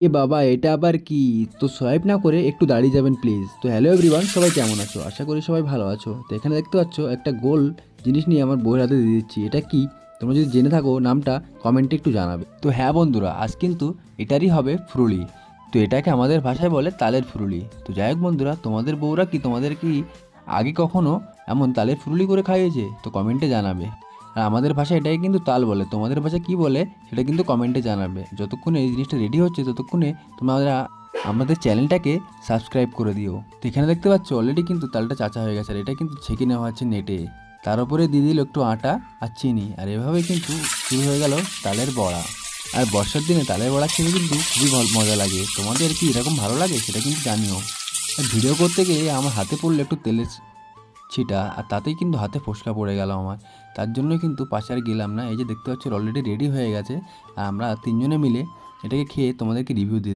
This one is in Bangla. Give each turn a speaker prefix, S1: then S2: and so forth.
S1: এ বাবা, এটা আবার কি? তো সোয়াইপ না করে একটু দাঁড়িয়ে যাবেন প্লিজ। তো হ্যালো এভরিওয়ান, সবাই কেমন আছো? আশা করি সবাই ভালো আছো। তো এখানে দেখতে পাচ্ছ একটা গোল জিনিস নিয়ে আমার বউয়ের হাতে দিয়ে দিচ্ছি। এটা কি? তোমরা যদি জেনে থাকো নামটা কমেন্টে একটু জানাবে। তো হ্যাঁ বন্ধুরা, আজ কিন্তু এটারই হবে ফুরুলি। তো এটাকে আমাদের ভাষায় বলে তালের ফুরুলি। তো যাই হোক বন্ধুরা, তোমাদের বউরা কি তোমাদের কি আগে কখনো এমন তালের ফুরুলি করে খাইয়েছে? তো কমেন্টে জানাবে। আর আমাদের ভাষায় এটাকে কিন্তু তাল বলে, তোমাদের ভাষায় কী বলে সেটা কিন্তু কমেন্টে জানাবে। যতক্ষণে এই জিনিসটা রেডি হচ্ছে ততক্ষণে তোমরা আমাদের চ্যানেলটাকে সাবস্ক্রাইব করে দিও। তো এখানে দেখতে পাচ্ছ অলরেডি কিন্তু তালটা চাচা হয়ে গেছে, আর এটা কিন্তু ছেঁকে নেওয়া হচ্ছে নেটে। তার উপরে দিয়ে দিল একটু আটা আর চিনি, আর এভাবেই কিন্তু শুরু হয়ে গেল তালের বড়া। আর বর্ষার দিনে তালের বড়া খেতে কিন্তু খুবই মজা লাগে। তোমাদের কি এরকম ভালো লাগে সেটা কিন্তু জানিও। আর ভিডিও করতে গিয়ে আমার হাতে পড়লো একটু তেলের ছিটা, আর তাতেই কিন্তু হাতে ফোসকা পড়ে গেল আমার। তার জন্যই কিন্তু পাশে আর গেলাম না। এই যে দেখতে পাচ্ছ অলরেডি রেডি হয়ে গেছে, আর আমরা তিনজনে মিলে এটাকে খেয়ে তোমাদেরকে রিভিউ দিই।